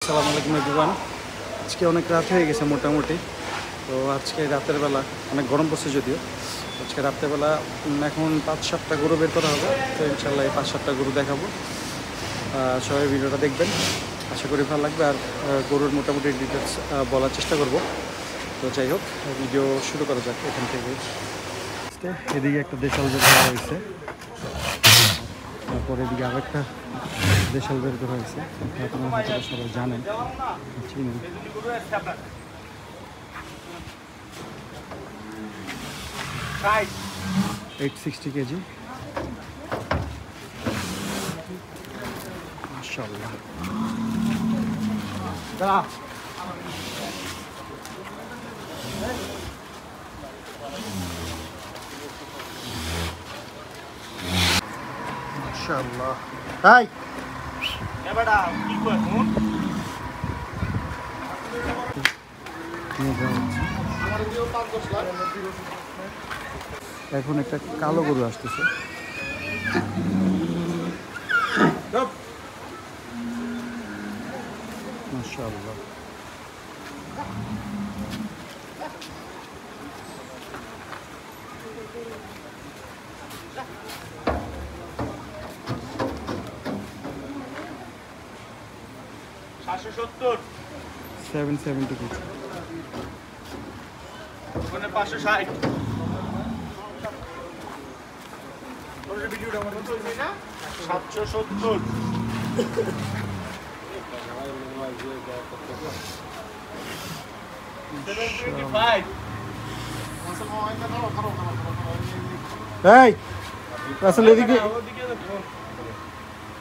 আসসালামু আলাইকুম এভরিওয়ান। আজকে অনেক রাত হয়ে গেছে মোটামুটি। তো আজকে রাতের বেলা অনেক গরম পড়ছে যদিও। আজকে রাত্রেবেলা এখন 5-7টা গরু বের করা হবে। তো ইনশাল্লাহ এই 5-7টা গরু দেখাবো। সবাই ভিডিওটা দেখবেন, আশা করি ভালো লাগবে। আর গরুর মোটামুটি ডিটেলস বলার চেষ্টা করব। তো যাই হোক, ভিডিও শুরু করা যাক এখান থেকে। এদিকে একটা দেশাল বের করা হয়েছে, তারপর এদিকে আরেকটা দেশাল বের করা হয়েছে। আপনারা হয়তো সবাই জানেন, চিনেন। 860 কেজি, মাশাআল্লাহ। মাশাআল্লাহ। হাই এবারে কি কই ফোন এখন একটা কালো গরু আসতেছে। মাশাআল্লাহ। $770 770 কেজি, ওখানে 560 ওর ভিডিওটা আমার মতো হইছে না 770 725 এই আসলে এদিকে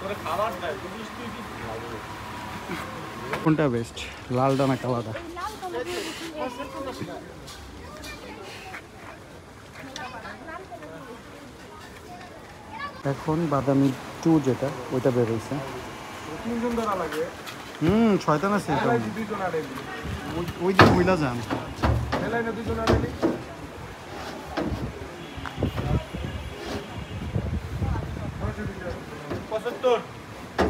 তোরে খাবার দেয় বুঝিস তুই কি কোনটা বেস্ট, লালটা না কালাটা? এখন বাদামি 2 যেটা ওইটা বের হয়েছে। তিনজন ধরা লাগে শয়তান আছে এটা। দুইজন আড়ে ওই যে মহিলা যান এলাই না দুইজন আড়ে 75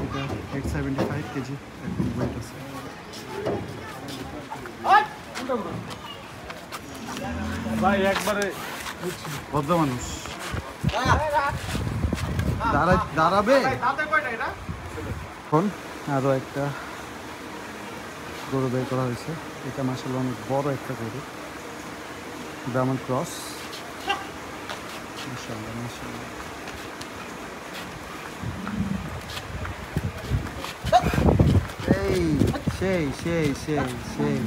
এটা 875 কেজি এখন ওয়েট আছে। ভাই একবারে ভদ্র মানুষ দাঁড়াবে। এখন আরও একটা গরু বের করা হয়েছে। এটা মাশাআল্লাহ অনেক বড় একটা গরু, ব্রাহ্মণ ক্রস। মাশাআল্লাহ মাশাআল্লাহ। এই সেই সেই সেই সেই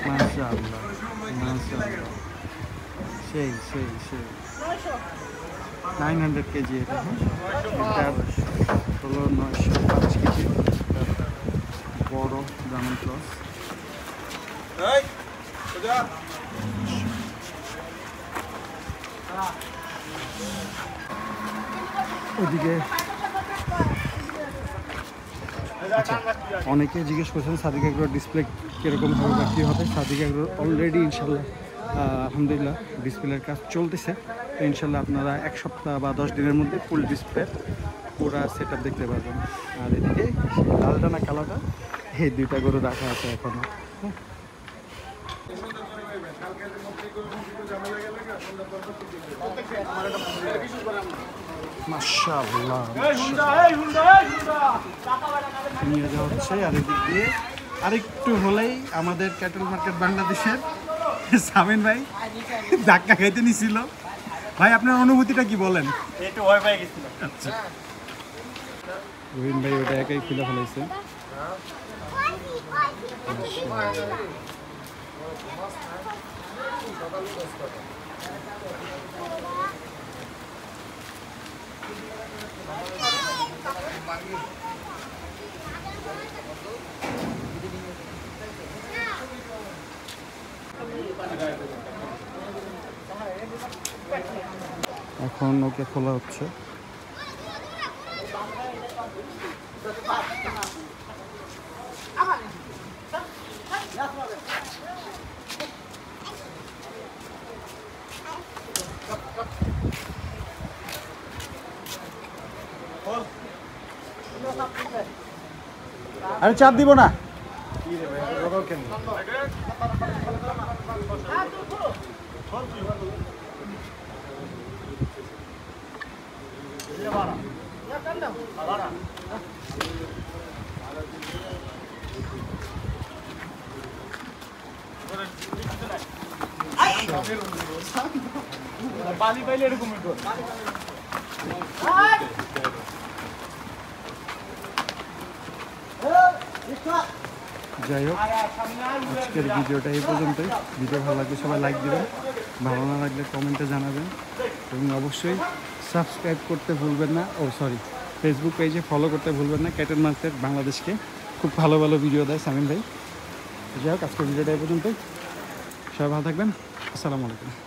মাশাআল্লাহ মাশাআল্লাহ, সেই সেই সেই 900 কেজি এটা। এটা হলো 905 কেজি বড় ব্রাহ্মণ ক্রস। ওইদিকে অনেকে জিজ্ঞেস করছেন সাদিক এগ্রোর ডিসপ্লে কীরকম হবে বা কী হবে। সাদিক এগ্রোর অলরেডি ইনশাল্লাহ আলহামদুলিল্লাহ ডিসপ্লের কাজ চলতেছে। তো ইনশাল্লাহ আপনারা 1 সপ্তাহ বা 10 দিনের মধ্যে ফুল ডিসপ্লে পুরা সেট আপ দেখতে পারবেন। আর এদিকে লালটা না কালাটা, এই দুইটা গরু রাখা আছে এখনো। মাশাআল্লাহ নিয়ে যাওয়া হচ্ছে। আর এদিক দিয়ে আরেকটু হলেই আমাদের ক্যাটল মার্কেট বাংলাদেশের সামিন ভাই ধাক্কা খাইতে নিছিল। ভাই আপনার অনুভূতিটা কি বলেন? একটু ভয় পেয়ে গেছিল। আচ্ছা, রহিম ভাই ওটা একাই খুলে ফেলাইছে। এখন ওকে খোলা হচ্ছে। আরে চাপ দিব না। বালি পাইলে এরকম যাই হোক, আজকের ভিডিওটা এই পর্যন্তই। ভিডিও ভালো লাগলে সবাই লাইক দিবেন, ভালো না লাগলে কমেন্টে জানাবেন এবং অবশ্যই সাবস্ক্রাইব করতে ভুলবেন না। ফেসবুক পেজে ফলো করতে ভুলবেন না। ক্যাটেল মার্কেট বাংলাদেশকে খুব ভালো ভালো ভিডিও দেয় সামিন ভাই। যাই হোক, আজকের ভিডিওটা এই পর্যন্তই। সবাই ভালো থাকবেন। আসসালামু আলাইকুম।